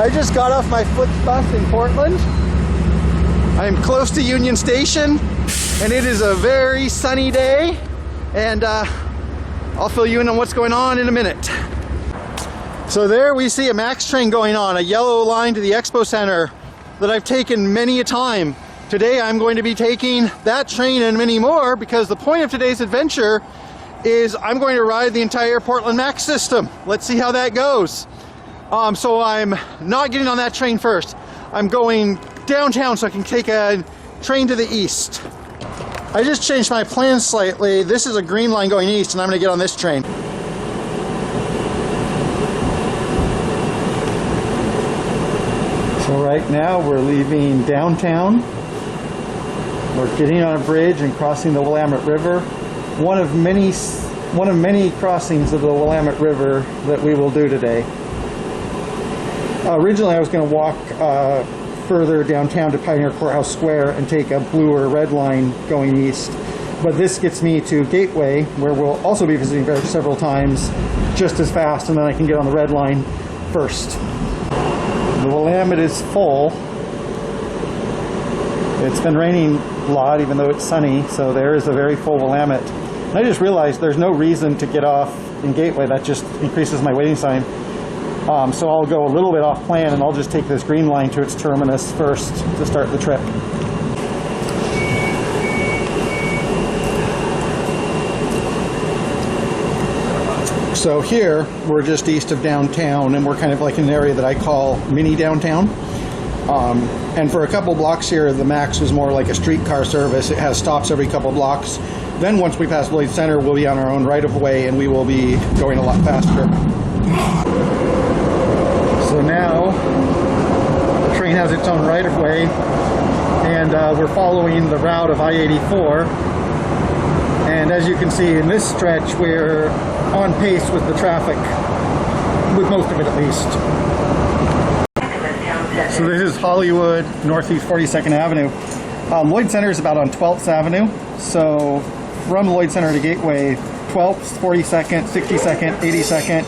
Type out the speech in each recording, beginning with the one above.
I just got off my foot bus in Portland. I'm close to Union Station and it is a very sunny day, and I'll fill you in on what's going on in a minute. So there we see a MAX train going on, a yellow line to the Expo Center that I've taken many a time. Today I'm going to be taking that train and many more because the point of today's adventure is I'm going to ride the entire Portland MAX system. Let's see how that goes. So I'm not getting on that train first. I'm going downtown so I can take a train to the east. I just changed my plans slightly. This is a green line going east and I'm going to get on this train. So right now we're leaving downtown. We're getting on a bridge and crossing the Willamette River. One of many crossings of the Willamette River that we will do today. Originally I was going to walk further downtown to Pioneer Courthouse Square and take a blue or red line going east. But this gets me to Gateway, where we'll also be visiting several times, just as fast, and then I can get on the red line first. The Willamette is full. It's been raining a lot, even though it's sunny, so there is a very full Willamette. And I just realized there's no reason to get off in Gateway. That just increases my waiting time. So I'll go a little bit off plan and I'll just take this green line to its terminus first to start the trip. So here we're just east of downtown and we're kind of like in an area that I call mini downtown. And for a couple blocks here the MAX was more like a streetcar service. It has stops every couple blocks. Then once we pass Lloyd Center we'll be on our own right of way and we will be going a lot faster. So now the train has its own right of way and we're following the route of I-84, and as you can see in this stretch we're on pace with the traffic, with most of it at least. So this is Hollywood, Northeast 42nd Avenue. Lloyd Center is about on 12th Avenue, so from Lloyd Center to Gateway, 12th, 42nd, 62nd, 82nd.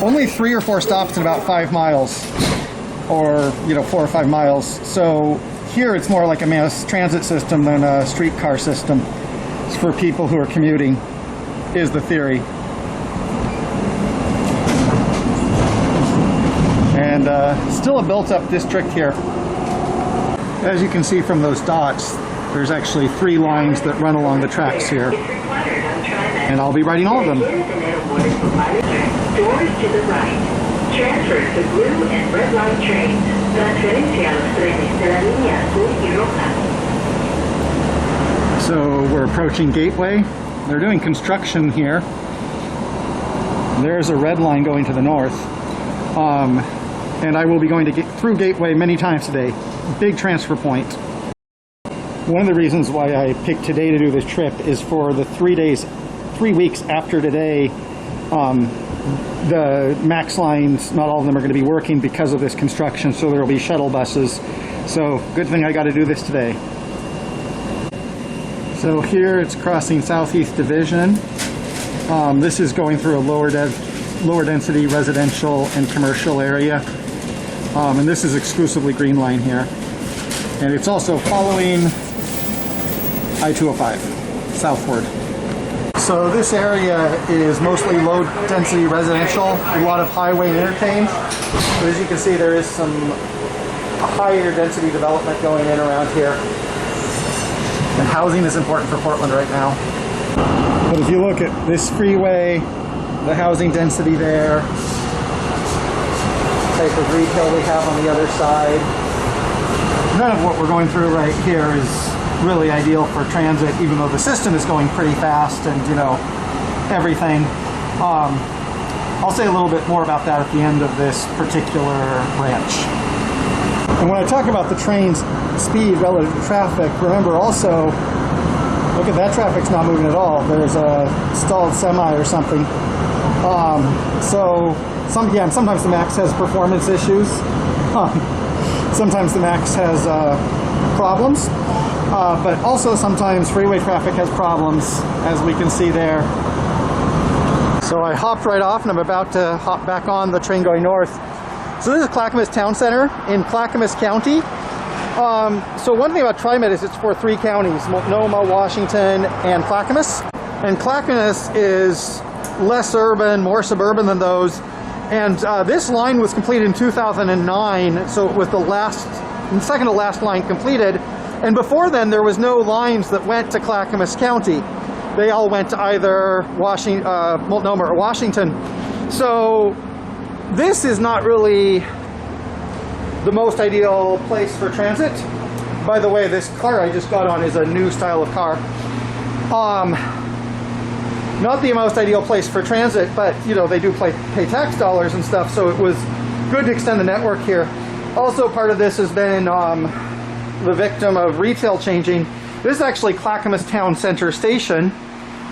Only 3 or 4 stops in about 5 miles, or 4 or 5 miles. So here it's more like a mass transit system than a streetcar system. It's for people who are commuting, is the theory. And still a built-up district here. As you can see from those dots, there's actually 3 lines that run along the tracks here. And I'll be riding all of them. Doors to the right. Transfer to blue and red line trains. Transferencia a los trenes de la línea azul y roja. So we're approaching Gateway. They're doing construction here. There's a red line going to the north. And I will be going to get through Gateway many times today. Big transfer point. One of the reasons why I picked today to do this trip is for the 3 weeks after today, the MAX lines, not all of them are going to be working because of this construction, so there will be shuttle buses. So good thing I got to do this today. So here it's crossing Southeast Division. This is going through a lower density residential and commercial area. And this is exclusively green line here. And it's also following I-205 southward. So this area is mostly low density residential, a lot of highway interchange. So as you can see there is some higher density development going in around here. And housing is important for Portland right now. But if you look at this freeway, the housing density there, type of retail we have on the other side. None of what we're going through right here is really ideal for transit, even though the system is going pretty fast and everything. I'll say a little bit more about that at the end of this particular branch. And when I talk about the train's speed relative to traffic, remember also, look at that, traffic's not moving at all. There's a stalled semi or something. Sometimes the MAX has performance issues. Sometimes the MAX has problems. But also sometimes freeway traffic has problems, as we can see there. So I hopped right off and I'm about to hop back on the train going north. So this is Clackamas Town Center in Clackamas County. So one thing about TriMet is it's for 3 counties, Multnomah, Washington, and Clackamas. And Clackamas is less urban, more suburban than those. And this line was completed in 2009, so it was the second to last line completed. And before then, there was no lines that went to Clackamas County. They all went to either Multnomah or Washington. So this is not really the most ideal place for transit. By the way, this car I just got on is a new style of car. Not the most ideal place for transit, but you know, they do pay tax dollars and stuff, so it was good to extend the network here. Also, part of this has been the victim of retail changing. This is actually Clackamas Town Center station.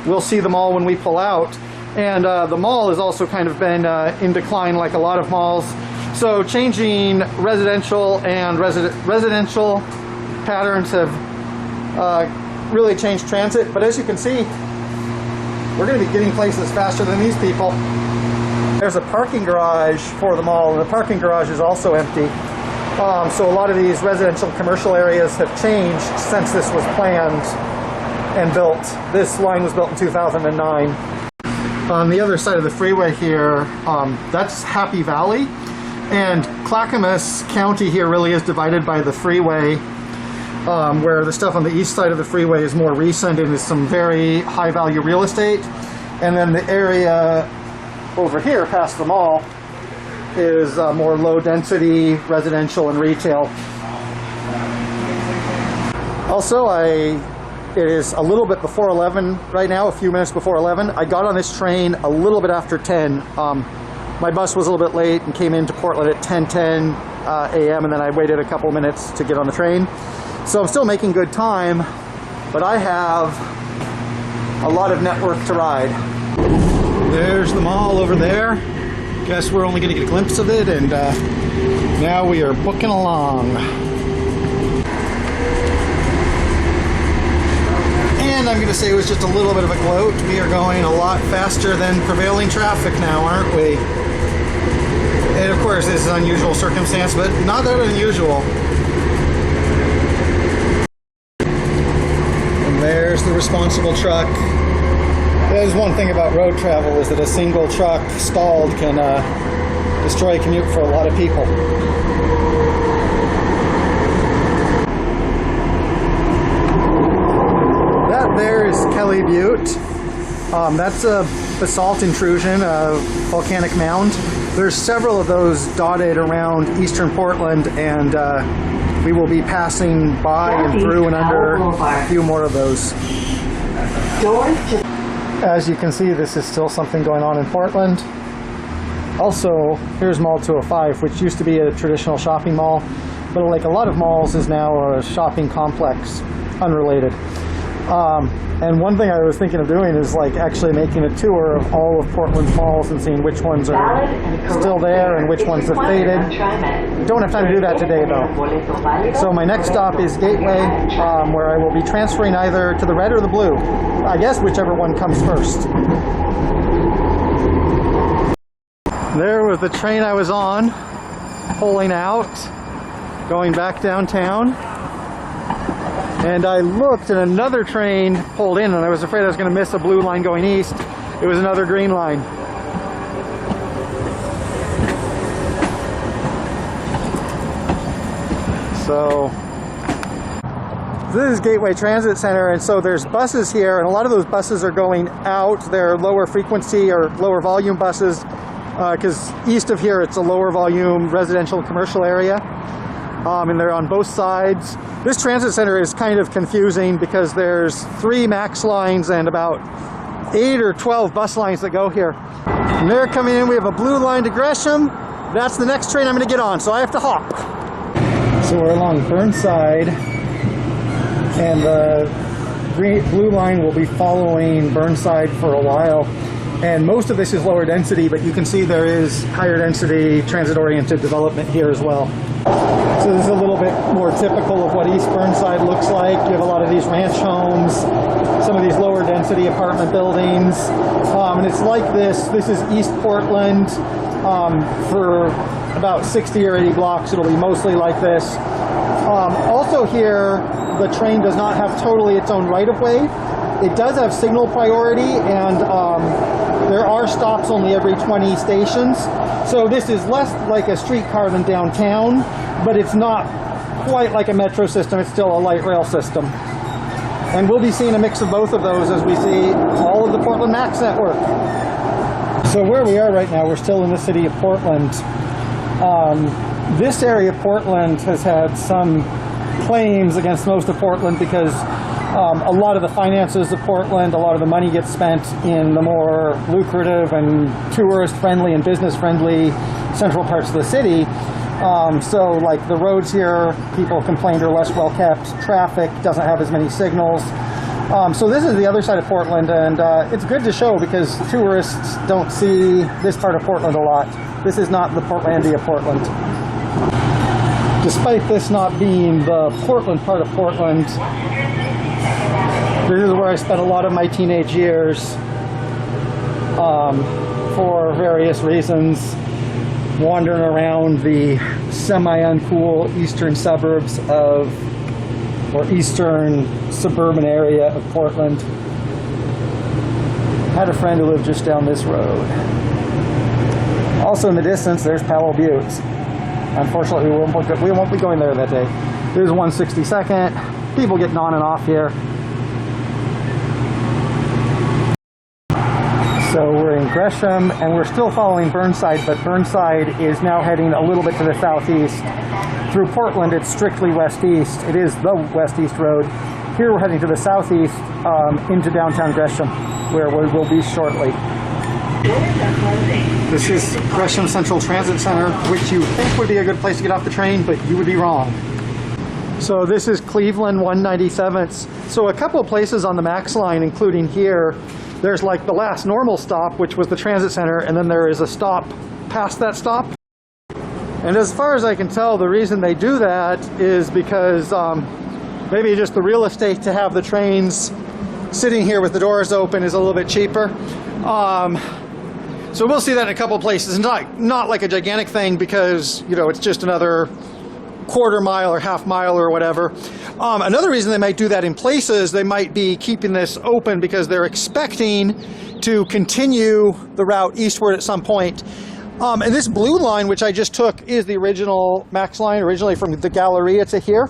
We'll see the mall when we pull out. And the mall has also kind of been in decline like a lot of malls. So changing residential and residential patterns have really changed transit. But as you can see, we're going to be getting places faster than these people. There's a parking garage for the mall, and the parking garage is also empty. So a lot of these residential commercial areas have changed since this was planned and built. This line was built in 2009. On the other side of the freeway here, that's Happy Valley. And Clackamas County here really is divided by the freeway, where the stuff on the east side of the freeway is more recent and is some very high value real estate. And then the area over here past the mall is more low density residential and retail. Also, it is a little bit before 11 right now, a few minutes before 11. I got on this train a little bit after 10. My bus was a little bit late and came into Portland at 10:10 a.m. and then I waited a couple minutes to get on the train. So I'm still making good time, but I have a lot of network to ride. There's the mall over there. Guess we're only going to get a glimpse of it, and now we are booking along. And I'm going to say it was just a little bit of a gloat. We are going a lot faster than prevailing traffic now, aren't we? And of course, this is an unusual circumstance, but not that unusual. And there's the responsible truck. There's one thing about road travel is that a single truck stalled can destroy a commute for a lot of people. That there is Kelly Butte. That's a basalt intrusion, a volcanic mound. There's several of those dotted around eastern Portland, and we will be passing by and through and under a few more of those. As you can see, this is still something going on in Portland. Also, here's Mall 205, which used to be a traditional shopping mall, but like a lot of malls is now a shopping complex, unrelated. And one thing I was thinking of doing is like actually making a tour of all of Portland's malls and seeing which ones are still there and which ones have faded. Don't have time to do that today though. So my next stop is Gateway, where I will be transferring either to the red or the blue. I guess whichever one comes first. There was the train I was on, pulling out, going back downtown. And I looked and another train pulled in, and I was afraid I was going to miss a blue line going east. It was another green line. So this is Gateway Transit Center, and so there's buses here, and a lot of those buses are going out. They're lower frequency or lower volume buses, because east of here it's a lower volume residential commercial area. And they're on both sides. This transit center is kind of confusing because there's 3 MAX lines and about 8 or 12 bus lines that go here. And they're coming in. We have a blue line to Gresham. That's the next train I'm going to get on, so I have to hop. So we're along Burnside, and the blue line will be following Burnside for a while. And most of this is lower density, but you can see there is higher density transit-oriented development here as well. So this is a little bit more typical of what East Burnside looks like. You have a lot of these ranch homes, some of these lower density apartment buildings. And it's like this. This is East Portland. For about 60 or 80 blocks, it'll be mostly like this. Also here, the train does not have totally its own right-of-way. It does have signal priority, and there are stops only every 20 stations. So this is less like a streetcar than downtown, but it's not quite like a metro system. It's still a light rail system. And we'll be seeing a mix of both of those as we see all of the Portland MAX network. So where we are right now, we're still in the city of Portland. This area of Portland has had some claims against most of Portland because a lot of the finances of Portland, a lot of the money gets spent in the more lucrative and tourist-friendly and business-friendly central parts of the city. So like the roads here, people complained are less well-kept, traffic doesn't have as many signals. So this is the other side of Portland, and it's good to show because tourists don't see this part of Portland a lot. This is not the Portlandia Portland. Despite this not being the Portland part of Portland, this is where I spent a lot of my teenage years for various reasons, wandering around the semi-uncool eastern suburbs of, or eastern suburban area of Portland. Had a friend who lived just down this road. Also in the distance, there's Powell Buttes. Unfortunately, we won't be going there that day. There's 162nd. People getting on and off here. So we're in Gresham, and we're still following Burnside, but Burnside is now heading a little bit to the southeast. Through Portland, it's strictly west-east. It is the west-east road. Here we're heading to the southeast into downtown Gresham, where we will be shortly. This is Gresham Central Transit Center, which you think would be a good place to get off the train, but you would be wrong. So this is Cleveland 197th. So a couple of places on the MAX line, including here, there's like the last normal stop, which was the transit center, and then there is a stop past that stop. And as far as I can tell, the reason they do that is because maybe just the real estate to have the trains sitting here with the doors open is a little bit cheaper. So we'll see that in a couple of places. Not like a gigantic thing because, you know, it's just another quarter mile or half mile or whatever. Another reason they might do that in places, they might be keeping this open because they're expecting to continue the route eastward at some point. And this blue line, which I just took, is the original MAX line, originally from the Galleria to here.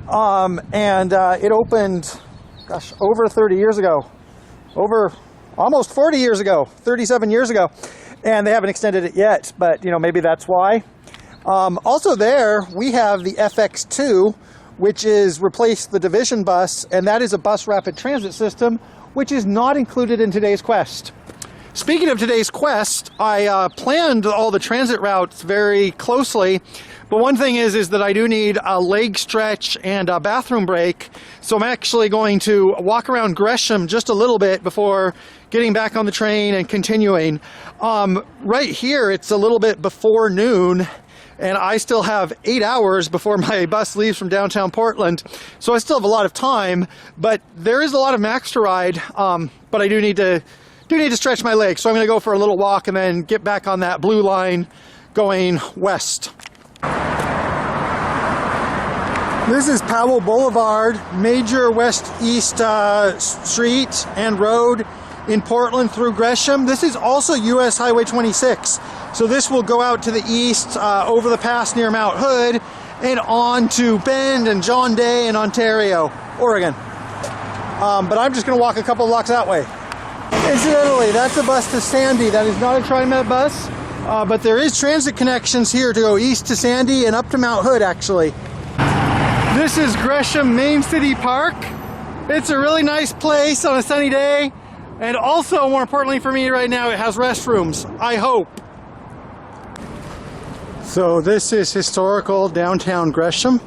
It opened, gosh, over 30 years ago. Over almost 40 years ago, 37 years ago. And they haven't extended it yet, but, you know, maybe that's why. Also there, we have the FX2, which is replaced the Division bus, and that is a bus rapid transit system, which is not included in today's quest. Speaking of today's quest, I planned all the transit routes very closely, but one thing is that I do need a leg stretch and a bathroom break, so I'm actually going to walk around Gresham just a little bit before getting back on the train and continuing. Right here, it's a little bit before noon, and I still have 8 hours before my bus leaves from downtown Portland, so I still have a lot of time, but there is a lot of MAX to ride, but I do need to stretch my legs, so I'm going to go for a little walk and then get back on that blue line going west. This is Powell Boulevard, major west-east street and road in Portland through Gresham. This is also US Highway 26, so this will go out to the east over the pass near Mount Hood and on to Bend and John Day in Ontario, Oregon. But I'm just going to walk a couple blocks that way. Incidentally, that's a bus to Sandy. That is not a TriMet bus, but there is transit connections here to go east to Sandy and up to Mount Hood, actually. This is Gresham Main City Park. It's a really nice place on a sunny day, and also, more importantly for me right now, it has restrooms, I hope. So this is historical downtown Gresham.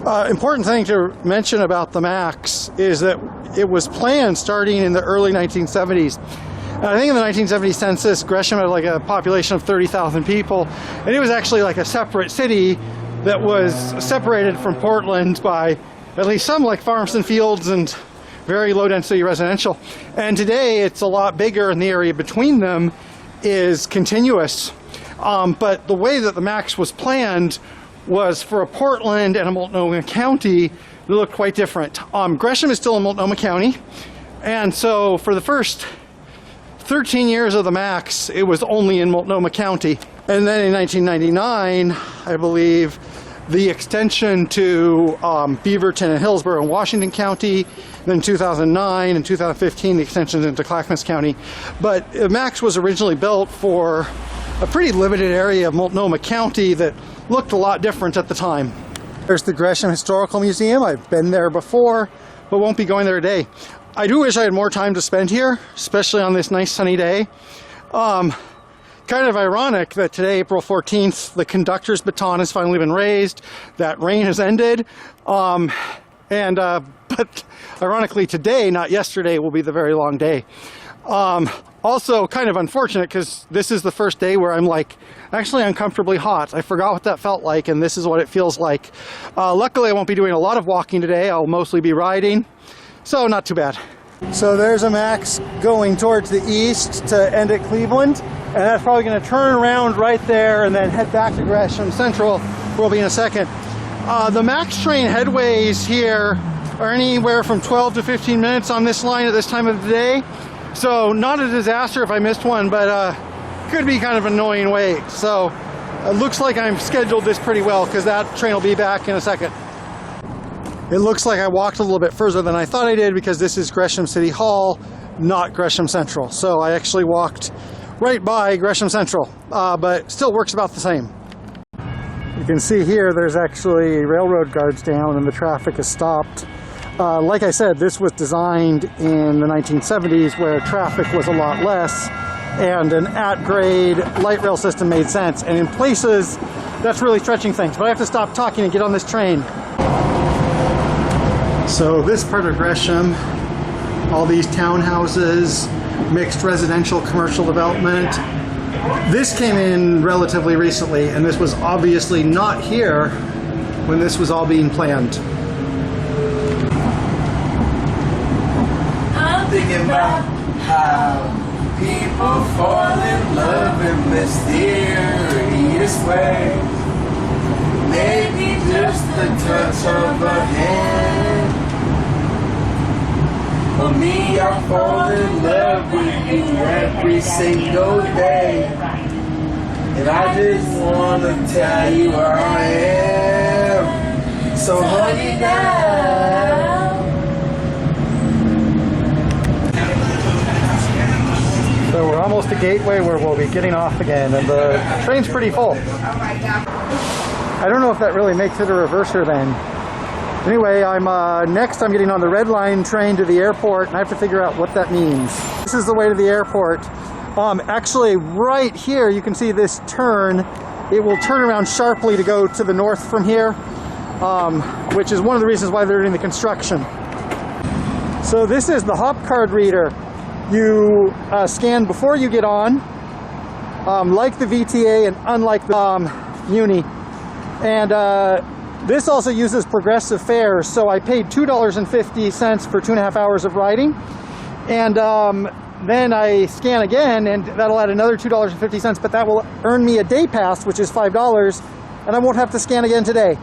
Important thing to mention about the MAX is that it was planned starting in the early 1970s. I think in the 1970 census, Gresham had like a population of 30,000 people, and it was actually like a separate city that was separated from Portland by at least some like farms and fields and very low density residential. And today it's a lot bigger, and the area between them is continuous. But the way that the MAX was planned was for a Portland and a Multnomah County that looked quite different. Gresham is still in Multnomah County, and so for the first 13 years of the MAX, it was only in Multnomah County. And then in 1999, I believe, the extension to Beaverton and Hillsboro in Washington County. Then 2009 and 2015, the extensions into Clackamas County. But MAX was originally built for a pretty limited area of Multnomah County that looked a lot different at the time. There's the Gresham Historical Museum. I've been there before, but won't be going there today. I do wish I had more time to spend here, especially on this nice sunny day. Kind of ironic that today, April 14th, the conductor's baton has finally been raised, that rain has ended, but ironically today, not yesterday, will be the very long day. Also kind of unfortunate because this is the first day where I'm like actually uncomfortably hot. I forgot what that felt like, and this is what it feels like. Luckily I won't be doing a lot of walking today. I'll mostly be riding, so not too bad. So there's a MAX going towards the east to end at Cleveland, and that's probably going to turn around right there and then head back to Gresham Central, where we'll be in a second. The MAX train headways here are anywhere from 12 to 15 minutes on this line at this time of the day. So not a disaster if I missed one, but could be kind of an annoying wait. So it looks like I'm scheduled this pretty well because that train will be back in a second. It looks like I walked a little bit further than I thought I did because this is Gresham City Hall, not Gresham Central. So I actually walked right by Gresham Central, but still works about the same. You can see here there's actually railroad guards down and the traffic is stopped. Like I said, this was designed in the 1970s where traffic was a lot less and an at-grade light rail system made sense. And in places, that's really stretching things. But I have to stop talking and get on this train. So this part of Gresham, all these townhouses, mixed residential commercial development. This came in relatively recently, and this was obviously not here when this was all being planned. I'm thinking about how people fall in love in mysterious ways. Maybe just the touch of a hand. For me, I fall in love with you every single day. And I just want to tell you I am. So honey now. So we're almost to Gateway where we'll be getting off again, and the train's pretty full. I don't know if that really makes it a reverser then. Anyway, next I'm getting on the Red Line train to the airport, and I have to figure out what that means. This is the way to the airport. Actually, right here, you can see this turn. It will turn around sharply to go to the north from here, which is one of the reasons why they're doing the construction. So this is the hop card reader. You scan before you get on, like the VTA and unlike the Muni. And this also uses progressive fares, so I paid $2.50 for 2.5 hours of riding. And then I scan again, and that'll add another $2.50, but that will earn me a day pass, which is $5, and I won't have to scan again today.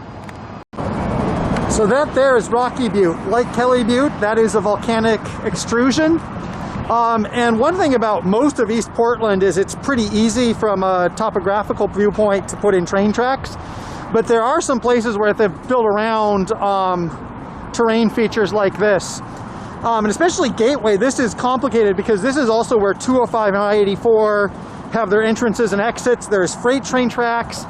So that there is Rocky Butte. Like Kelly Butte, that is a volcanic extrusion. And one thing about most of East Portland is it's pretty easy from a topographical viewpoint to put in train tracks. But there are some places where they've built around terrain features like this. And especially Gateway, this is complicated because this is also where 205 and I-84 have their entrances and exits. There's freight train tracks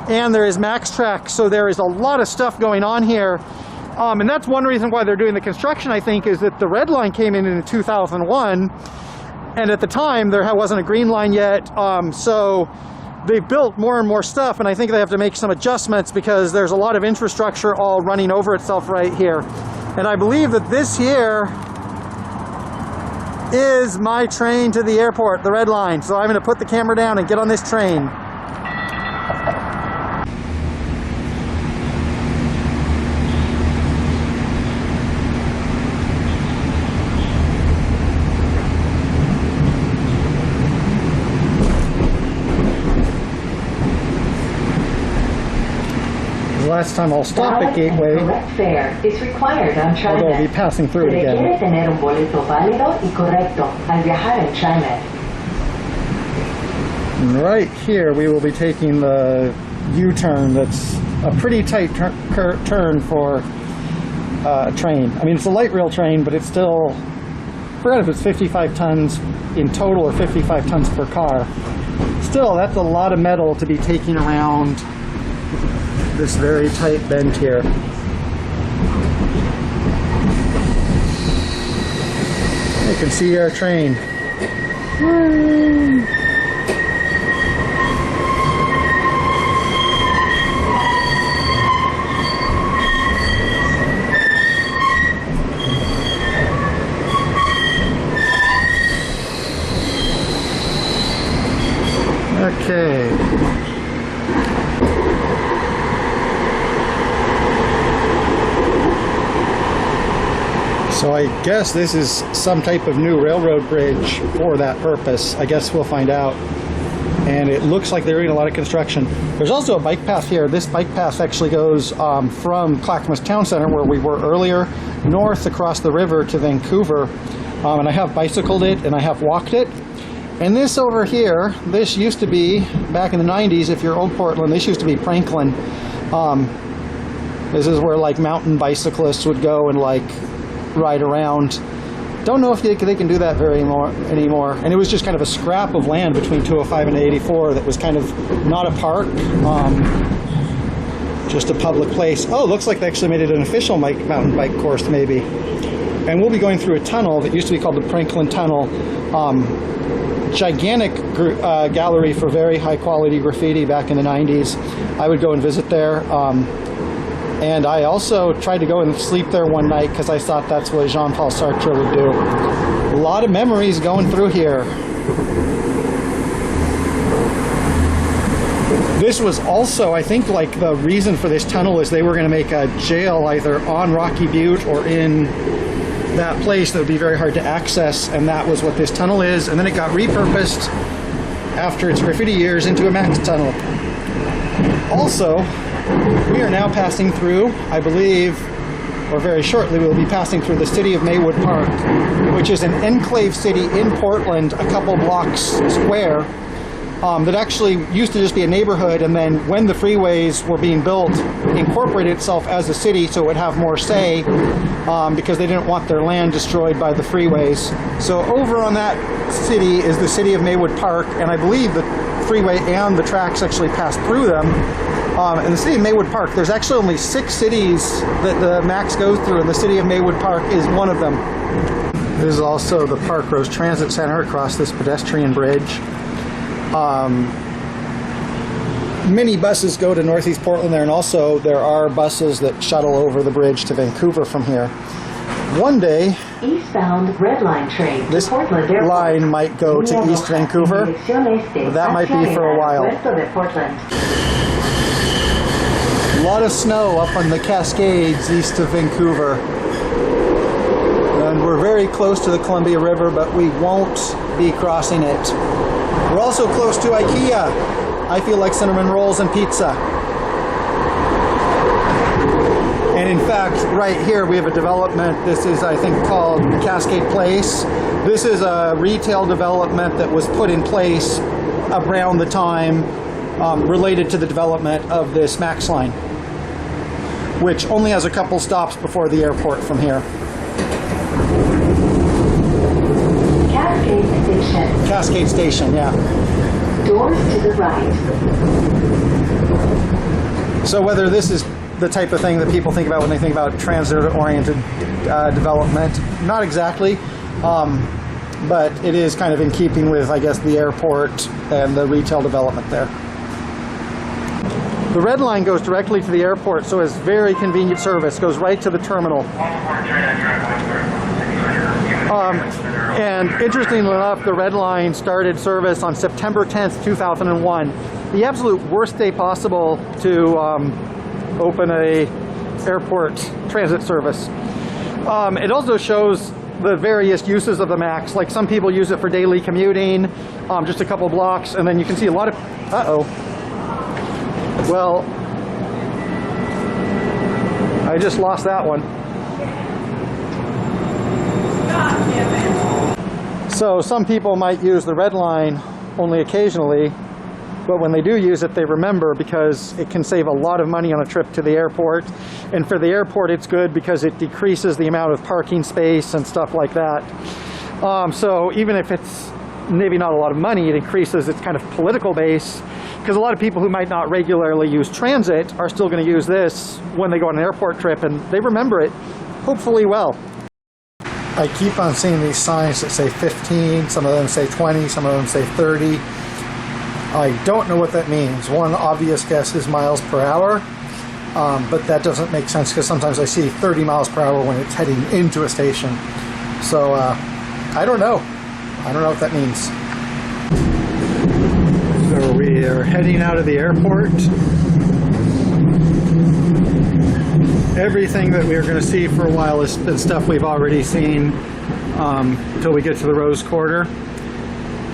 and there is MAX tracks. So there is a lot of stuff going on here. And that's one reason why they're doing the construction, I think, is that the Red Line came in 2001. And at the time, there wasn't a Green Line yet. So they've built more and more stuff, and I think they have to make some adjustments because there's a lot of infrastructure all running over itself right here. And I believe that this here is my train to the airport, the red line. So I'm going to put the camera down and get on this train. The last time I'll stop at Gateway, correct fare is required on TriMet. although I'll be passing through it Se again. requiere tener un boleto válido y correcto al viajar en TriMet. And right here we will be taking the U-turn. That's a pretty tight turn for a train. I mean, it's a light rail train, but it's still, I forgot if it's 55 tons in total or 55 tons per car. Still, that's a lot of metal to be taking around this very tight bend here. You can see our train. Woo. Okay. So I guess this is some type of new railroad bridge for that purpose. I guess we'll find out. And it looks like they're doing a lot of construction. There's also a bike path here. This bike path actually goes from Clackamas Town Center, where we were earlier, north across the river to Vancouver. And I have bicycled it and I have walked it. And this over here, this used to be, back in the 90s, if you're old Portland, this used to be Franklin. This is where like mountain bicyclists would go and like ride around. Don't know if they can do that anymore. And it was just kind of a scrap of land between 205 and 84 that was kind of not a park, just a public place. Oh, looks like they actually made it an official mountain bike course maybe. And we'll be going through a tunnel that used to be called the Franklin Tunnel. Gigantic gallery for very high quality graffiti back in the 90s. I would go and visit there. And I also tried to go and sleep there one night because I thought that's what Jean-Paul Sartre would do. A lot of memories going through here. This was also, I think, like the reason for this tunnel is they were going to make a jail either on Rocky Butte or in that place that would be very hard to access, and that was what this tunnel is. And then it got repurposed after its graffiti years into a MAX tunnel. Also, we are now passing through, I believe, or very shortly we'll be passing through the city of Maywood Park, which is an enclave city in Portland, a couple blocks square, that actually used to just be a neighborhood, and then when the freeways were being built, incorporated itself as a city so it would have more say, because they didn't want their land destroyed by the freeways. So over on that city is the city of Maywood Park, and I believe the freeway and the tracks actually pass through them. In the city of Maywood Park, there's actually only 6 cities that the MAX goes through, and the city of Maywood Park is one of them. This is also the Park Rose Transit Center across this pedestrian bridge. Many buses go to Northeast Portland there, and also there are buses that shuttle over the bridge to Vancouver from here. One day, Eastbound Red Line train to this Portland Airport. line might go to East Vancouver, but that might be for a while. A lot of snow up on the Cascades east of Vancouver. And we're very close to the Columbia River, but we won't be crossing it. We're also close to IKEA. I feel like cinnamon rolls and pizza. And in fact, right here we have a development. This is, I think, called Cascade Place. This is a retail development that was put in place around the time related to the development of this MAX line, which only has a couple stops before the airport from here. Cascade Station. Cascade Station, yeah. Doors to the right. So whether this is the type of thing that people think about when they think about transit-oriented development, not exactly, but it is kind of in keeping with, I guess, the airport and the retail development there. The red line goes directly to the airport, so it's very convenient service. Goes right to the terminal. And interestingly enough, the Red Line started service on September 10th, 2001. The absolute worst day possible to open a airport transit service. It also shows the various uses of the MAX. Like some people use it for daily commuting, just a couple blocks, and then you can see a lot of, well, I just lost that one. So some people might use the Red Line only occasionally, but when they do use it, they remember because it can save a lot of money on a trip to the airport. And for the airport, it's good because it decreases the amount of parking space and stuff like that. So even if it's maybe not a lot of money, it increases its kind of political base, because a lot of people who might not regularly use transit are still going to use this when they go on an airport trip, and they remember it, hopefully well. I keep on seeing these signs that say 15, some of them say 20, some of them say 30. I don't know what that means. One obvious guess is miles per hour, but that doesn't make sense because sometimes I see 30 miles per hour when it's heading into a station. So I don't know. I don't know what that means. So we are heading out of the airport. Everything that we are going to see for a while has been stuff we've already seen until we get to the Rose Quarter.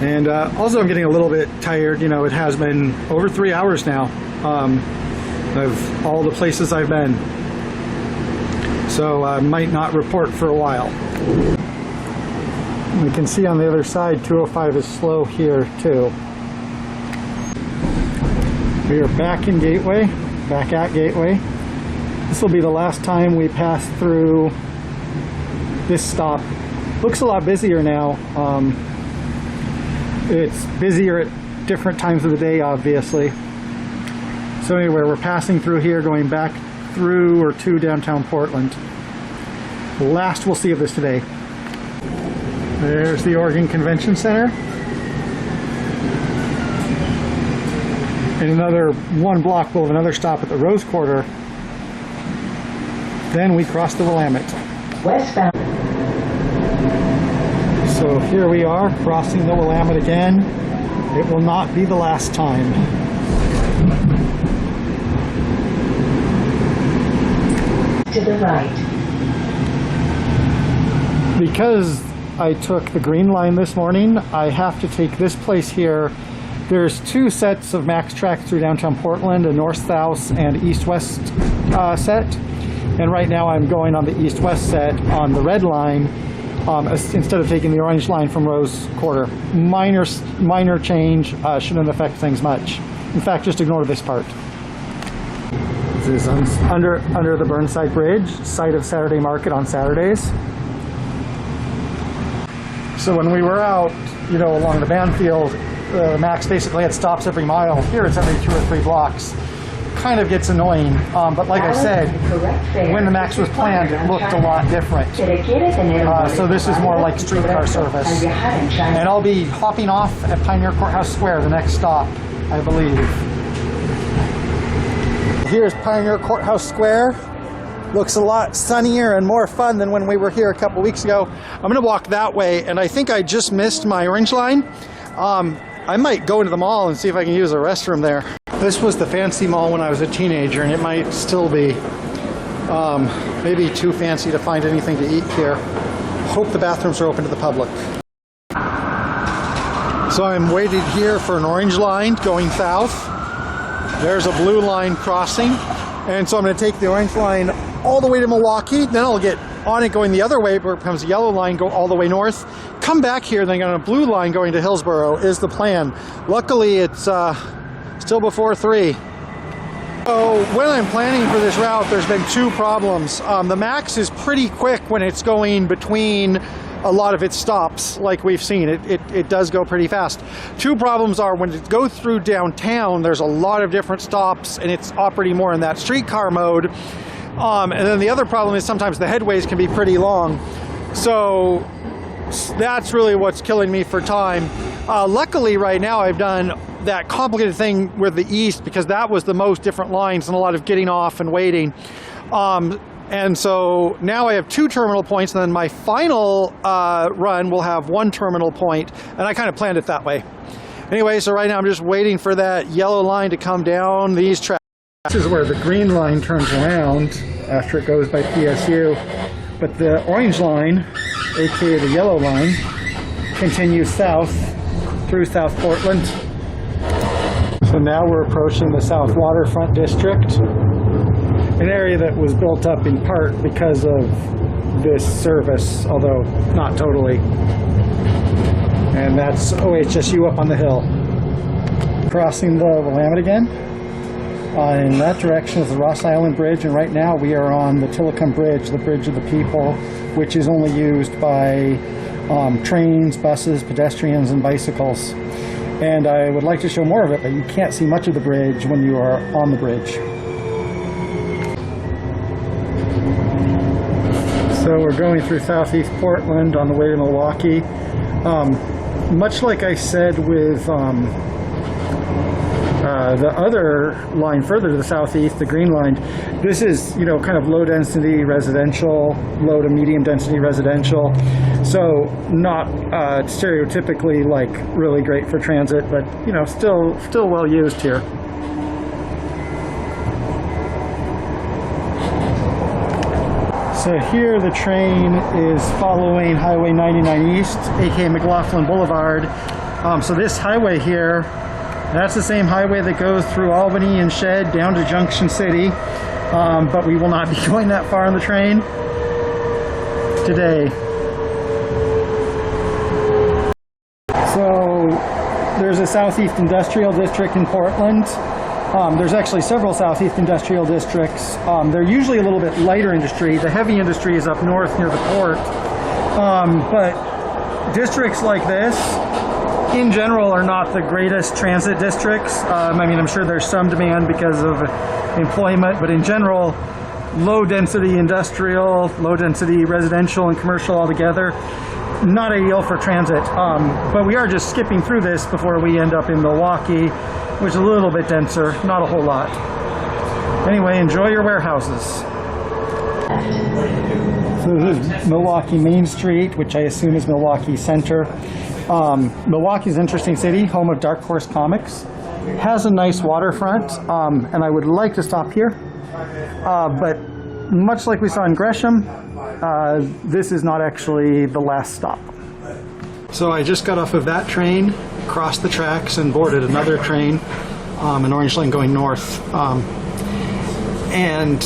And also I'm getting a little bit tired. You know, it has been over 3 hours now of all the places I've been. So I might not report for a while. We can see on the other side 205 is slow here too. We are back in Gateway, back at Gateway. This will be the last time we pass through this stop. Looks a lot busier now. It's busier at different times of the day, obviously. So anyway, we're passing through here, going back through or to downtown Portland. The last we'll see of this today. There's the Oregon Convention Center. And another 1 block we'll have another stop at the Rose Quarter. Then we cross the Willamette. Westbound. So here we are, crossing the Willamette again. It will not be the last time. To the right. Because I took the green line this morning, I have to take this place here. There's 2 sets of MAX tracks through downtown Portland, a north-south and east-west set. And right now I'm going on the east-west set on the red line instead of taking the orange line from Rose Quarter. Minor change, shouldn't affect things much. In fact, just ignore this part. This is under the Burnside Bridge, site of Saturday Market on Saturdays. So when we were out, you know, along the Banfield, MAX basically had stops every mile. Here it's every 2 or 3 blocks. Kind of gets annoying, but like I said, when the MAX was planned, it looked a lot different. So this is more like streetcar service. And I'll be hopping off at Pioneer Courthouse Square, the next stop, I believe. Here's Pioneer Courthouse Square. Looks a lot sunnier and more fun than when we were here a couple weeks ago. I'm going to walk that way, and I think I just missed my orange line. I might go into the mall and see if I can use a restroom there. This was the fancy mall when I was a teenager, and it might still be. Maybe too fancy to find anything to eat here. Hope the bathrooms are open to the public. So I'm waiting here for an orange line going south. There's a blue line crossing. And so I'm going to take the orange line all the way to Milwaukie. Then I'll get on it going the other way where it becomes a yellow line, go all the way north. Come back here, then get on a blue line going to Hillsboro is the plan. Luckily, it's still before 3. So when I'm planning for this route, there's been 2 problems. The MAX is pretty quick when it's going between a lot of its stops, like we've seen. It does go pretty fast. 2 problems are when it goes through downtown, there's a lot of different stops, and it's operating more in that streetcar mode. And then the other problem is sometimes the headways can be pretty long. So that's really what's killing me for time. Luckily, right now, I've done that complicated thing with the east because that was the most different lines and a lot of getting off and waiting. And so now I have 2 terminal points, and then my final run will have 1 terminal point, and I kind of planned it that way. Anyway, so right now I'm just waiting for that yellow line to come down these tracks. This is where the green line turns around after it goes by PSU, but the orange line, aka the yellow line, continues south through South Portland. So now we're approaching the South Waterfront District, an area that was built up in part because of this service, although not totally. And that's OHSU up on the hill. Crossing the Willamette again. In that direction is the Ross Island Bridge, and right now we are on the Tillicum Bridge, the Bridge of the People, which is only used by trains, buses, pedestrians, and bicycles. And I would like to show more of it, but you can't see much of the bridge when you are on the bridge. So we're going through Southeast Portland on the way to Milwaukie. Much like I said with the other line further to the southeast, the green line, this is, you know, kind of low density residential, low to medium density residential. So not stereotypically like really great for transit, but you know, still well used here. So here the train is following Highway 99 East, aka McLaughlin Boulevard. So this highway here, that's the same highway that goes through Albany and Shed down to Junction City, but we will not be going that far on the train today. So there's a Southeast Industrial District in Portland. There's actually several Southeast Industrial Districts. They're usually a little bit lighter industry. The heavy industry is up north near the port. But districts like this, in general, are not the greatest transit districts. I mean, I'm sure there's some demand because of employment, but in general, low density industrial, low density residential and commercial altogether, not ideal for transit. But we are just skipping through this before we end up in Milwaukie, which is a little bit denser, not a whole lot. Anyway, enjoy your warehouses. So this is Milwaukie Main Street, which I assume is Milwaukie Center. Milwaukee's an interesting city, home of Dark Horse Comics. Has a nice waterfront, and I would like to stop here. But much like we saw in Gresham, this is not actually the last stop. So I just got off of that train, crossed the tracks, and boarded another train, an orange line going north. And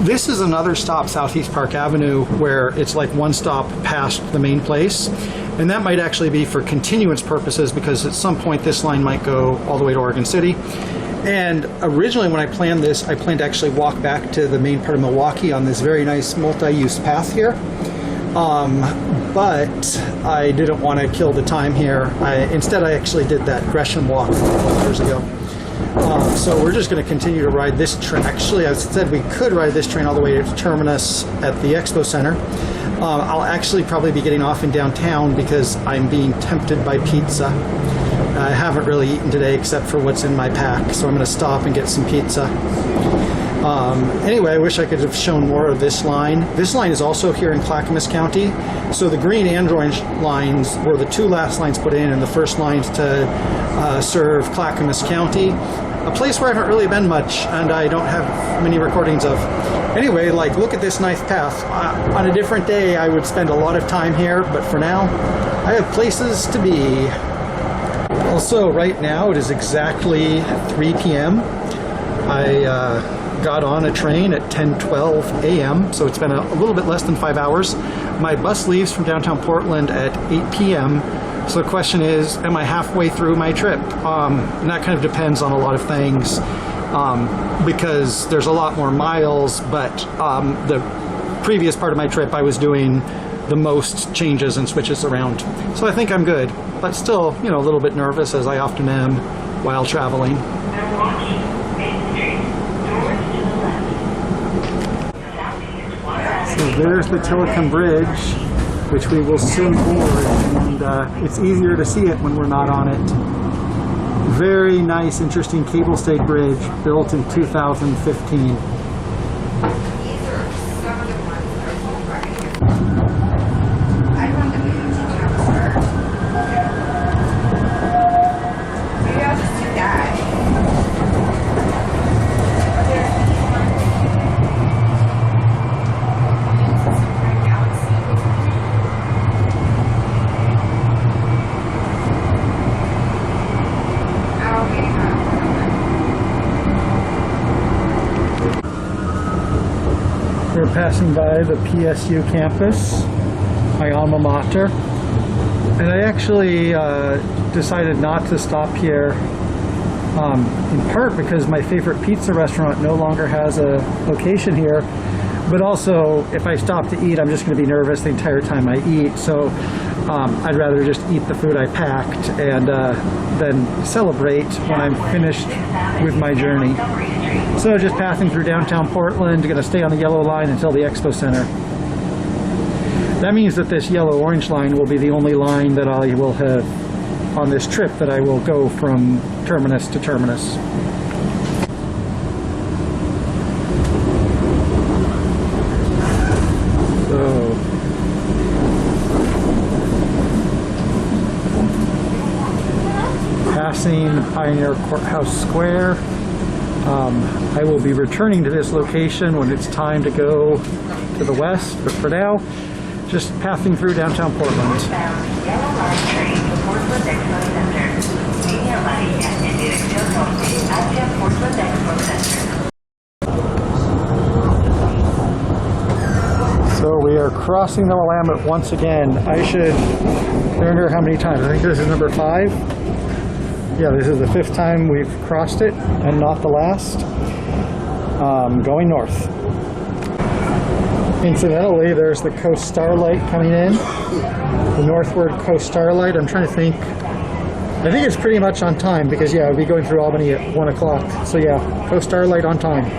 this is another stop, Southeast Park Avenue, where it's like one stop past the main place. And that might actually be for continuance purposes, because at some point this line might go all the way to Oregon City. And originally when I planned this, I planned to actually walk back to the main part of Milwaukie on this very nice multi-use path here. But I didn't want to kill the time here. Instead, I actually did that Gresham walk a couple years ago. So we're just going to continue to ride this train. Actually, I said we could ride this train all the way to terminus at the Expo Center. I'll actually probably be getting off in downtown because I'm being tempted by pizza. I haven't really eaten today except for what's in my pack, so I'm going to stop and get some pizza. Anyway, I wish I could have shown more of this line. This line is also here in Clackamas County. So the green and orange lines were the 2 last lines put in, and the first lines to serve Clackamas County, a place where I haven't really been much and I don't have many recordings of. Anyway, like, look at this nice path. On a different day, I would spend a lot of time here, but for now, I have places to be. Also, right now, it is exactly 3 p.m. I got on a train at 10:12 a.m., so it's been a little bit less than 5 hours. My bus leaves from downtown Portland at 8 p.m., so the question is, am I halfway through my trip? And that kind of depends on a lot of things, because there's a lot more miles, but the previous part of my trip I was doing the most changes and switches around. So I think I'm good, but still, you know, a little bit nervous, as I often am while traveling. So there's the Tillicum Bridge, which we will soon board, and it's easier to see it when we're not on it. Very nice, interesting cable stayed bridge built in 2015. We're passing by the PSU campus, my alma mater, and I actually decided not to stop here in part because my favorite pizza restaurant no longer has a location here, but also if I stop to eat, I'm just going to be nervous the entire time I eat, so I'd rather just eat the food I packed and then celebrate when I'm finished with my journey. So just passing through downtown Portland, going to stay on the yellow line until the Expo Center. That means that this yellow-orange line will be the only line that I will have on this trip that I will go from terminus to terminus. So, passing Pioneer Courthouse Square. I will be returning to this location when it's time to go to the west, but for now, just passing through downtown Portland. So we are crossing the Willamette once again. I should remember how many times. I think this is number 5. Yeah, this is the 5th time we've crossed it, and not the last. Going north. Incidentally, there's the Coast Starlight coming in. The northward Coast Starlight. I'm trying to think. I think it's pretty much on time because, yeah, I'll be going through Albany at 1 o'clock. So, yeah, Coast Starlight on time.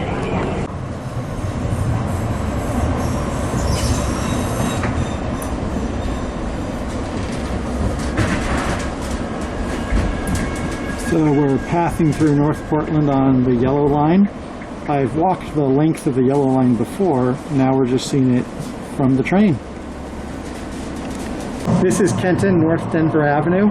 So we're passing through North Portland on the yellow line. I've walked the length of the yellow line before. Now we're just seeing it from the train. This is Kenton, North Denver Avenue.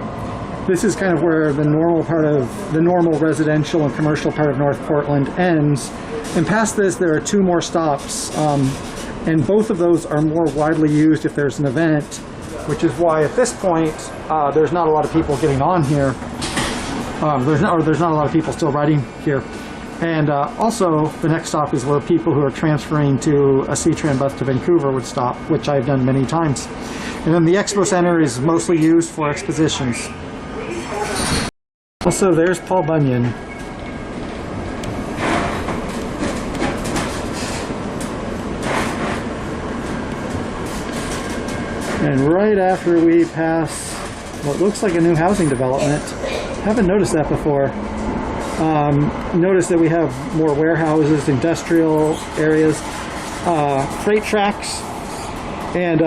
This is kind of where the normal residential and commercial part of North Portland ends. And past this, there are 2 more stops. And both of those are more widely used if there's an event, which is why at this point, there's not a lot of people getting on here. There's not a lot of people still riding here. And also, the next stop is where people who are transferring to a C-Tran bus to Vancouver would stop, which I've done many times. And then the Expo Center is mostly used for expositions. Also, there's Paul Bunyan. And right after we pass what looks like a new housing development, haven't noticed that before. Notice that we have more warehouses, industrial areas, freight tracks, and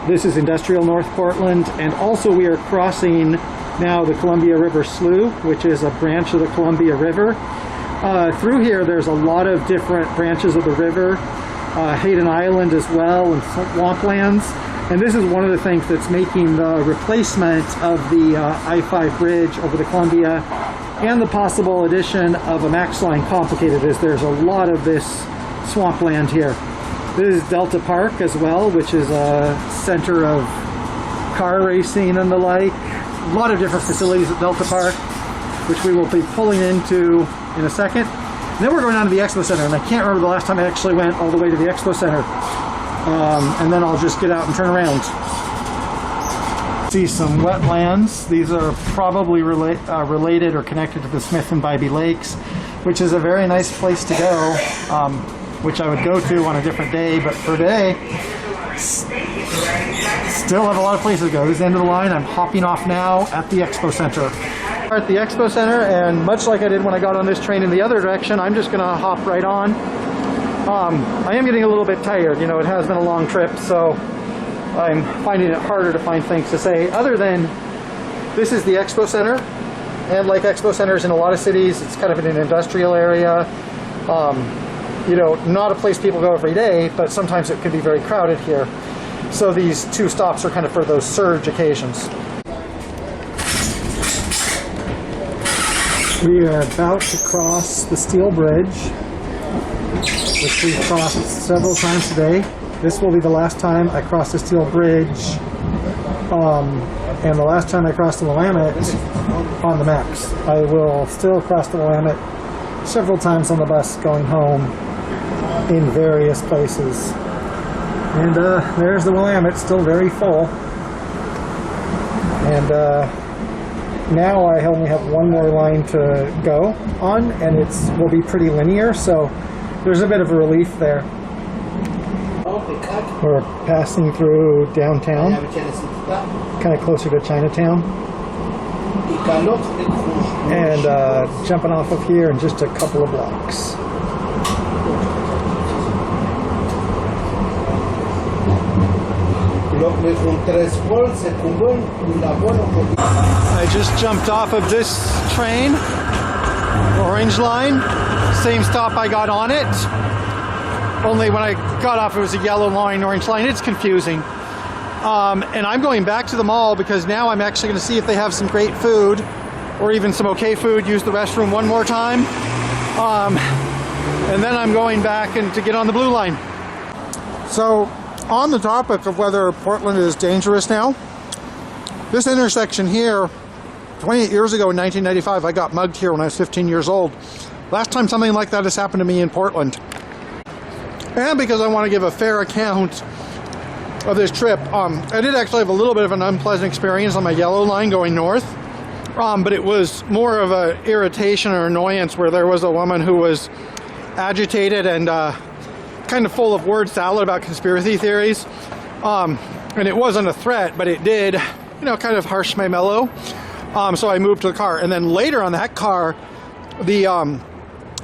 this is industrial North Portland. And also we are crossing now the Columbia River Slough, which is a branch of the Columbia River. Through here there's a lot of different branches of the river, Hayden Island as well, and swamplands. And this is one of the things that's making the replacement of the I-5 bridge over the Columbia and the possible addition of a MAX line complicated, is there's a lot of this swampland here. This is Delta Park as well, which is a center of car racing and the like. A lot of different facilities at Delta Park, which we will be pulling into in a second. And then we're going on to the Expo Center, and I can't remember the last time I actually went all the way to the Expo Center. And then I'll just get out and turn around. See some wetlands. These are probably related or connected to the Smith and Bybee Lakes, which is a very nice place to go, which I would go to on a different day, but for today, still have a lot of places to go. This is the end of the line. I'm hopping off now at the Expo Center. We're at the Expo Center, and much like I did when I got on this train in the other direction, I'm just going to hop right on. I am getting a little bit tired. You know, it has been a long trip, so I'm finding it harder to find things to say other than this is the Expo Center, and like Expo Centers in a lot of cities, it's kind of in an industrial area. You know, not a place people go every day, but sometimes it can be very crowded here. So these 2 stops are kind of for those surge occasions. We are about to cross the steel bridge, which we've crossed several times today. This will be the last time I cross the steel bridge, and the last time I crossed the Willamette on the MAX. I will still cross the Willamette several times on the bus going home, in various places. And there's the Willamette, still very full. And now I only have one more line to go on, and will be pretty linear, so there's a bit of a relief there. We're passing through downtown, kind of closer to Chinatown, and jumping off of here in just a couple of blocks. I just jumped off of this train, Orange Line, same stop I got on it. Only when I got off it was a yellow line, orange line. It's confusing. And I'm going back to the mall because now I'm actually going to see if they have some great food or even some okay food, use the restroom one more time. And then I'm going back and to get on the blue line. So on the topic of whether Portland is dangerous now, this intersection here, 28 years ago in 1995, I got mugged here when I was 15 years old. Last time something like that has happened to me in Portland. And because I want to give a fair account of this trip, I did actually have a little bit of an unpleasant experience on my yellow line going north, but it was more of an irritation or annoyance where there was a woman who was agitated and kind of full of word salad about conspiracy theories, and it wasn't a threat, but it did, kind of harsh my mellow. So I moved to the car, and then later on that car, the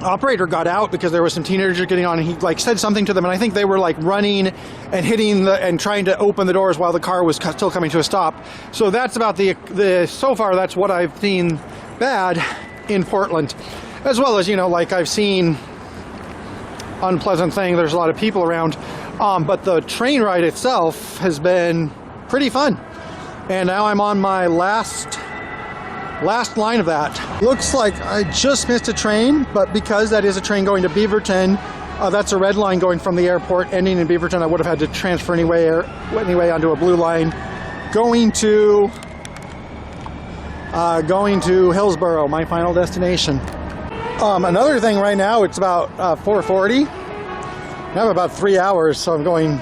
operator got out because there was some teenagers getting on, and he said something to them, and I think they were running and hitting and trying to open the doors while the car was still coming to a stop. So that's about the so far that's what I've seen bad in Portland, as well as I've seen unpleasant thing. There's a lot of people around, but the train ride itself has been pretty fun, and now I'm on my last line of that. Looks like I just missed a train, but because that is a train going to Beaverton, that's a red line going from the airport ending in Beaverton. I would have had to transfer anyway onto a blue line going to Hillsboro, my final destination. Another thing right now, it's about 4:40. I have about 3 hours, so I'm going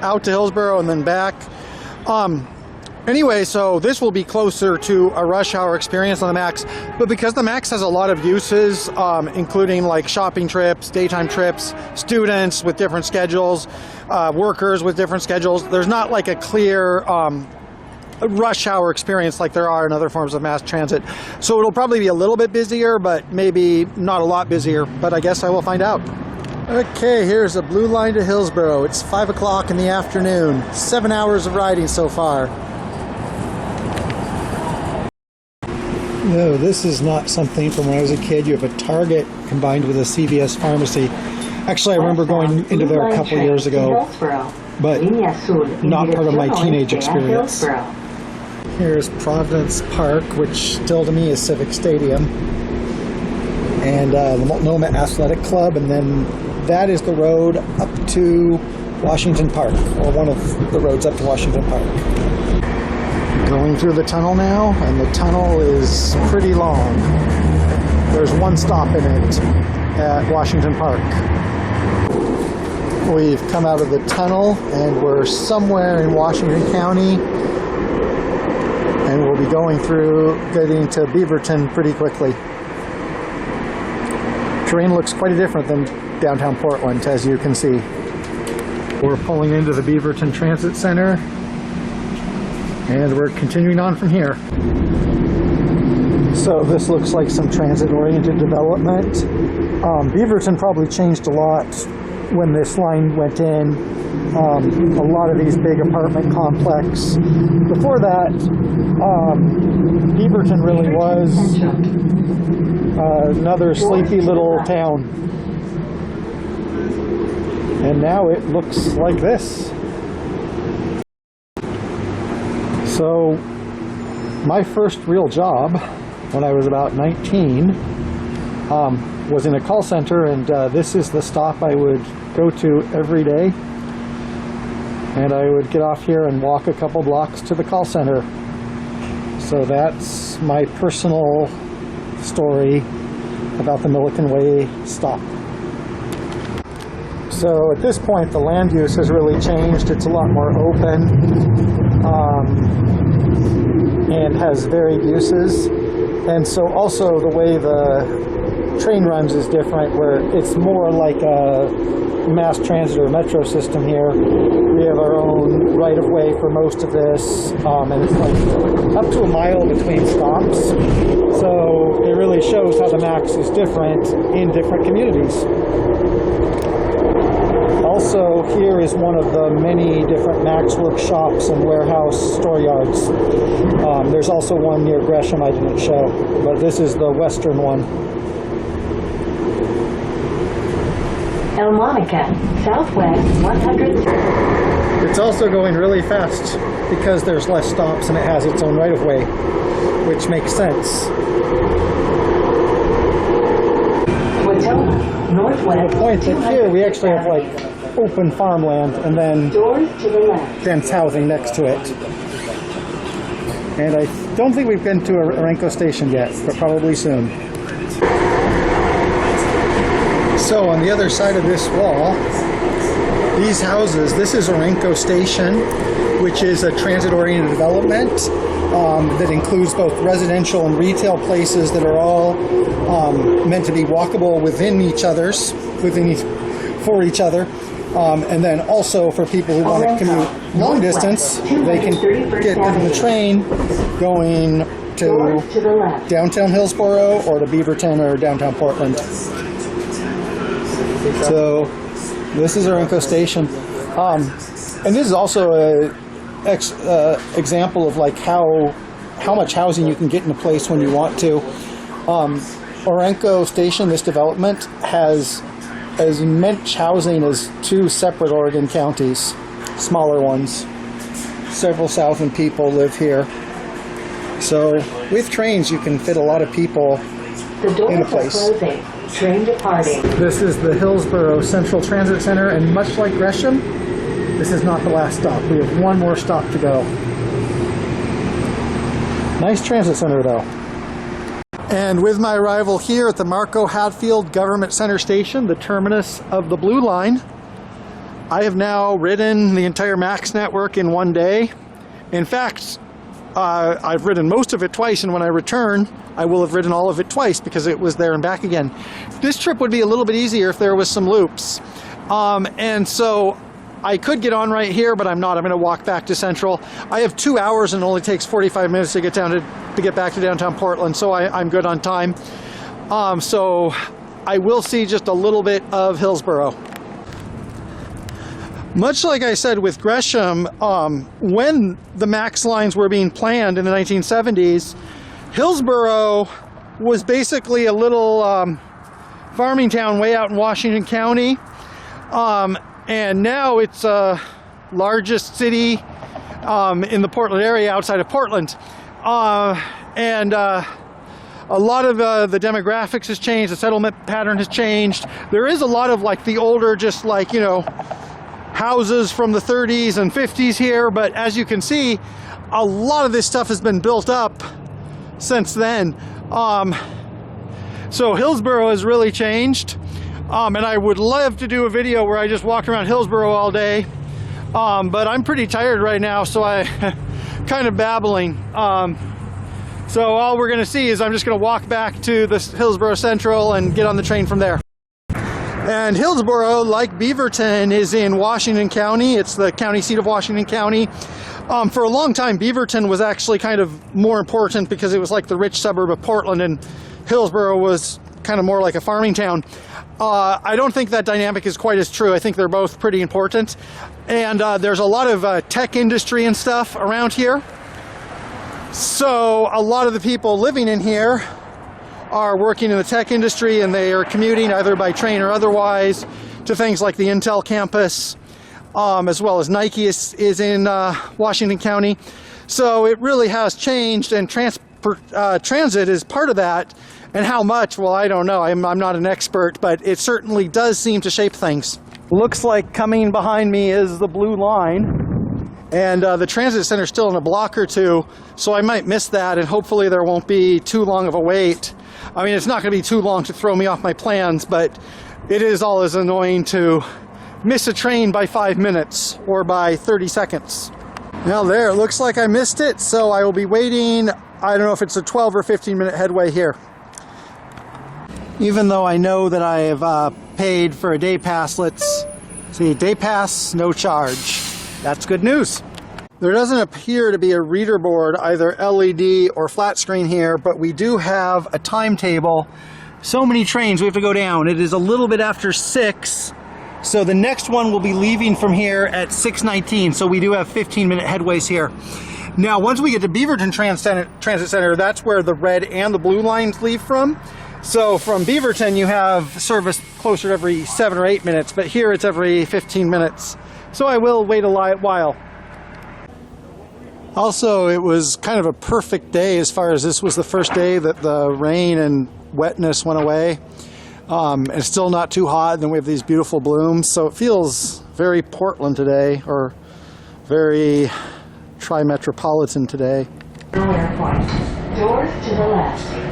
out to Hillsboro and then back. Anyway, so this will be closer to a rush hour experience on the MAX, but because the MAX has a lot of uses, including shopping trips, daytime trips, students with different schedules, workers with different schedules, there's not a clear rush hour experience like there are in other forms of mass transit. So it'll probably be a little bit busier, but maybe not a lot busier, but I guess I will find out. Okay, here's a blue line to Hillsboro. It's 5 o'clock in the afternoon. 7 hours of riding so far. No, this is not something from when I was a kid. You have a Target combined with a CVS pharmacy. Actually, I remember going into there a couple years ago, but not part of my teenage experience. Here's Providence Park, which still to me is Civic Stadium, and the Multnomah Athletic Club, and then that is the road up to Washington Park, or one of the roads up to Washington Park. Going through the tunnel now, and the tunnel is pretty long. There's one stop in it at Washington Park. We've come out of the tunnel and we're somewhere in Washington County, and we'll be getting to Beaverton pretty quickly. Terrain looks quite different than downtown Portland, as you can see. We're pulling into the Beaverton Transit Center, and we're continuing on from here. So this looks like some transit-oriented development. Beaverton probably changed a lot when this line went in. A lot of these big apartment complex. Before that, Beaverton really was another sleepy little town. And now it looks like this. So my first real job when I was about 19 was in a call center, and this is the stop I would go to every day, and I would get off here and walk a couple blocks to the call center. So that's my personal story about the Milliken Way stop. So at this point, the land use has really changed. It's a lot more open and has varied uses. And so also the way the train runs is different, where it's more like a mass transit or metro system here. We have our own right-of-way for most of this, and it's like up to a mile between stops. So it really shows how the MAX is different in different communities. Also, here is one of the many different MAX workshops and warehouse store yards. There's also one near Gresham I didn't show, but this is the western one. El Monica, southwest 100. It's also going really fast because there's less stops and it has its own right-of-way, which makes sense. Northwest. The point that here we actually have like open farmland and then Doors to the left. dense housing next to it. And I don't think we've been to a Orenco station yet, but probably soon. So on the other side of this wall, these houses, this is Orenco Station, which is a transit-oriented development that includes both residential and retail places that are all meant to be walkable for each other. And then also for people who want to commute long distance, they can get in the train going to downtown Hillsboro or to Beaverton or downtown Portland. So this is Orenco Station, and this is also an example of like how much housing you can get in a place when you want to. Orenco Station, this development, has as much housing as 2 separate Oregon counties, smaller ones. Several thousand people live here. So with trains, you can fit a lot of people in a place. Train departing. This is the Hillsboro Central Transit Center, and much like Gresham, this is not the last stop. We have one more stop to go. Nice transit center, though. And with my arrival here at the Marco Hatfield Government Center Station, the terminus of the Blue Line, I have now ridden the entire MAX network in one day. In fact, I've ridden most of it twice, and when I return, I will have ridden all of it twice because it was there and back again. This trip would be a little bit easier if there was some loops. And so I could get on right here, but I'm not. I'm going to walk back to Central. I have 2 hours and it only takes 45 minutes to get back to downtown Portland, so I'm good on time. So I will see just a little bit of Hillsboro. Much like I said with Gresham, when the MAX lines were being planned in the 1970s, Hillsboro was basically a little farming town way out in Washington County. And now it's largest city in the Portland area outside of Portland. And a lot of the demographics has changed, the settlement pattern has changed. There is a lot of like the older, just like, you know, houses from the 30s and 50s here, but as you can see, a lot of this stuff has been built up since then. So Hillsboro has really changed. And I would love to do a video where I just walked around Hillsboro all day. But I'm pretty tired right now, so I kind of babbling. So all we're gonna see is I'm just gonna walk back to the Hillsboro Central and get on the train from there. And Hillsboro, like Beaverton, is in Washington County. It's the county seat of Washington County. For a long time, Beaverton was actually kind of more important because it was like the rich suburb of Portland, and Hillsboro was kind of more like a farming town. I don't think that dynamic is quite as true. I think they're both pretty important. And there's a lot of tech industry and stuff around here. So a lot of the people living in here are working in the tech industry, and they are commuting either by train or otherwise to things like the Intel campus, as well as Nike is in Washington County. So it really has changed, and transit is part of that. And how much? Well, I don't know. I'm not an expert, but it certainly does seem to shape things. Looks like coming behind me is the Blue Line, and the transit center is still in a block or two, so I might miss that, and hopefully there won't be too long of a wait. I mean, it's not going to be too long to throw me off my plans, but it is always annoying to miss a train by 5 minutes or by 30 seconds. Now there, it looks like I missed it, so I will be waiting. I don't know if it's a 12 or 15 minute headway here. Even though I know that I have paid for a day pass, let's see, day pass, no charge. That's good news. There doesn't appear to be a reader board, either LED or flat screen here, but we do have a timetable. So many trains we have to go down. It is a little bit after 6, so the next one will be leaving from here at 6:19, so we do have 15-minute headways here. Now, once we get to Beaverton Transit Center, that's where the red and the blue lines leave from. So from Beaverton, you have service closer to every 7 or 8 minutes, but here it's every 15 minutes. So I will wait a while. Also, it was kind of a perfect day as far as this was the first day that the rain and wetness went away. It's still not too hot, and then we have these beautiful blooms. So it feels very Portland today, or very tri-metropolitan today. Airport. Doors to the left.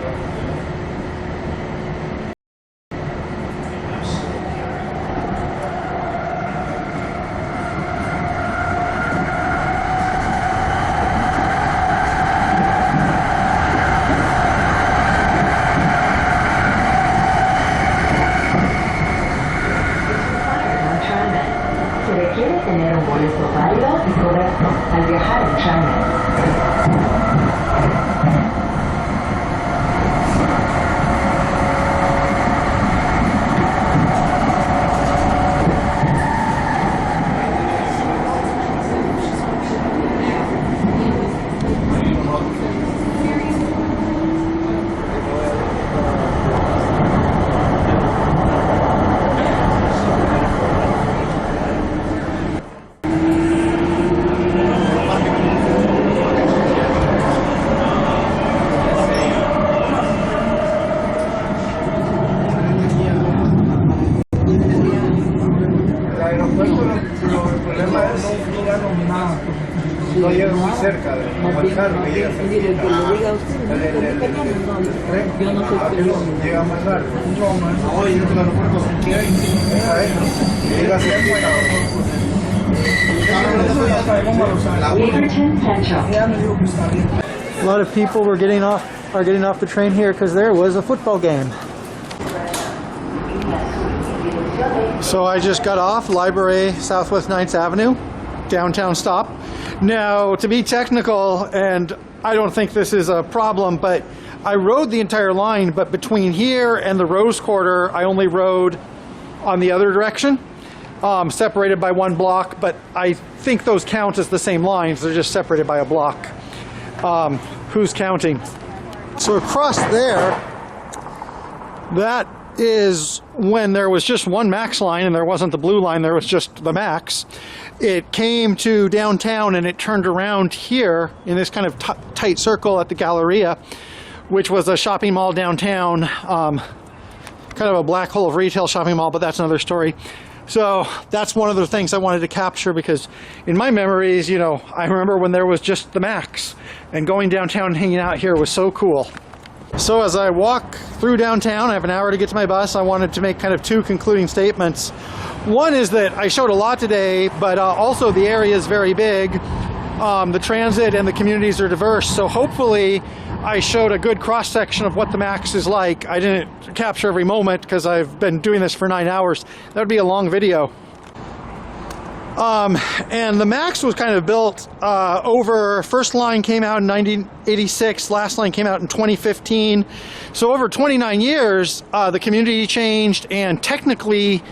Tener un boleto válido y correcto al viajar en TriMet. No llega muy cerca, como el carro que llega cerca. Llega más largo. Oye, yo te lo recuerdo que hay. Llega cerca. A lot of people are getting off the train here because there was a football game. So I just got off Library, Southwest 9th Avenue, downtown stop. Now, to be technical, and I don't think this is a problem, but I rode the entire line, but between here and the Rose Quarter, I only rode on the other direction, separated by one block, but I think those count as the same lines. They're just separated by a block. Who's counting? So across there, that is when there was just one MAX line and there wasn't the blue line, there was just the MAX. It came to downtown and it turned around here in this kind of tight circle at the Galleria, which was a shopping mall downtown, kind of a black hole of retail shopping mall, but that's another story. So that's one of the things I wanted to capture, because in my memories, you know, I remember when there was just the MAX, and going downtown and hanging out here was so cool. So as I walk through downtown, I have an hour to get to my bus. I wanted to make kind of two concluding statements. One is that I showed a lot today, but also the area is very big. The transit and the communities are diverse, so hopefully I showed a good cross-section of what the MAX is like. I didn't capture every moment because I've been doing this for 9 hours. That would be a long video. And the MAX was kind of built over, first line came out in 1986, last line came out in 2015. So over 29 years, the community changed, and technically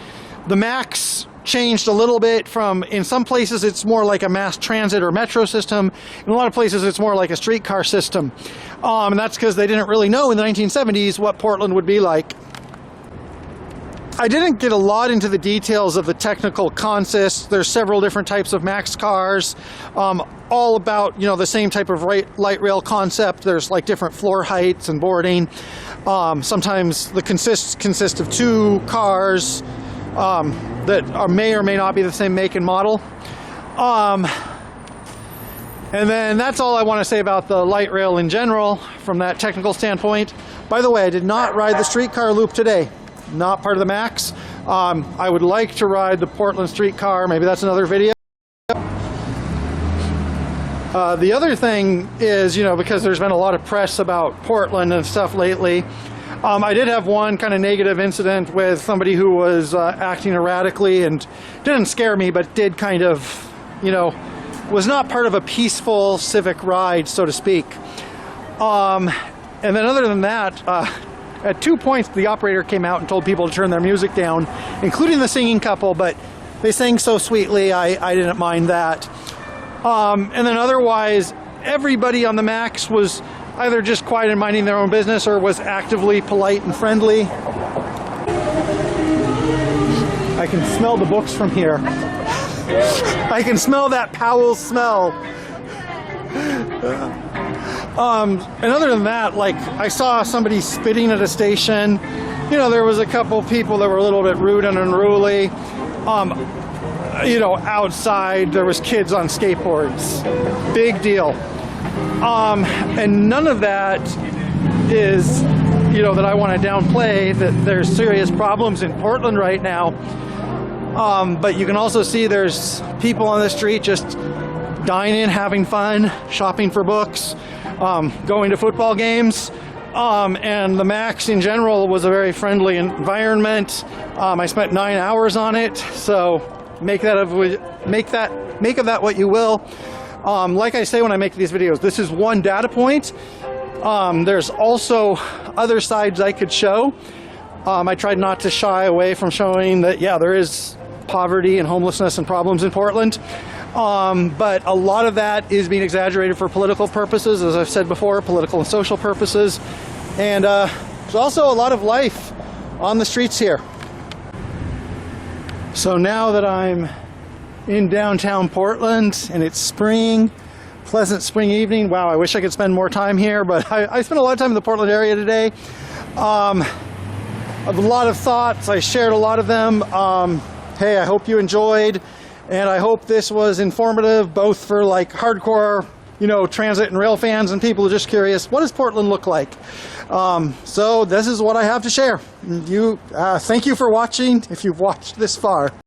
the MAX changed a little bit. From, in some places it's more like a mass transit or metro system. In a lot of places it's more like a streetcar system. And that's because they didn't really know in the 1970s what Portland would be like. I didn't get a lot into the details of the technical consists. There's several different types of MAX cars, all about, you know, the same type of light rail concept. There's like different floor heights and boarding. Sometimes the consist of two cars that may or may not be the same make and model. And then that's all I want to say about the light rail in general from that technical standpoint. By the way, I did not ride the streetcar loop today. Not part of the MAX, I would like to ride the Portland streetcar. Maybe that's another video. The other thing is, you know, because there's been a lot of press about Portland and stuff lately, I did have one kind of negative incident with somebody who was acting erratically, and didn't scare me, but did kind of, you know, was not part of a peaceful civic ride, so to speak. And then other than that, at 2 points the operator came out and told people to turn their music down, including the singing couple, but they sang so sweetly I didn't mind that. And then otherwise, everybody on the MAX was either just quiet and minding their own business, or was actively polite and friendly. I can smell the books from here. I can smell that Powell's smell. And other than that, like, I saw somebody spitting at a station. You know, there was a couple people that were a little bit rude and unruly. You know, outside there was kids on skateboards. Big deal. And none of that is, you know, that I want to downplay that there's serious problems in Portland right now. But you can also see there's people on the street just dining, having fun, shopping for books, going to football games. And the MAX in general was a very friendly environment. I spent 9 hours on it, so make of that what you will. Like I say when I make these videos, this is one data point. There's also other sides I could show. I tried not to shy away from showing that, yeah, there is poverty and homelessness and problems in Portland. But a lot of that is being exaggerated for political purposes, as I've said before, political and social purposes. And there's also a lot of life on the streets here. So now that I'm in downtown Portland and it's spring, pleasant spring evening. Wow, I wish I could spend more time here, but I spent a lot of time in the Portland area today. I have a lot of thoughts. I shared a lot of them. Hey, I hope you enjoyed, and I hope this was informative, both for like hardcore, you know, transit and rail fans, and people who are just curious, what does Portland look like? So this is what I have to share. Thank you for watching, if you've watched this far.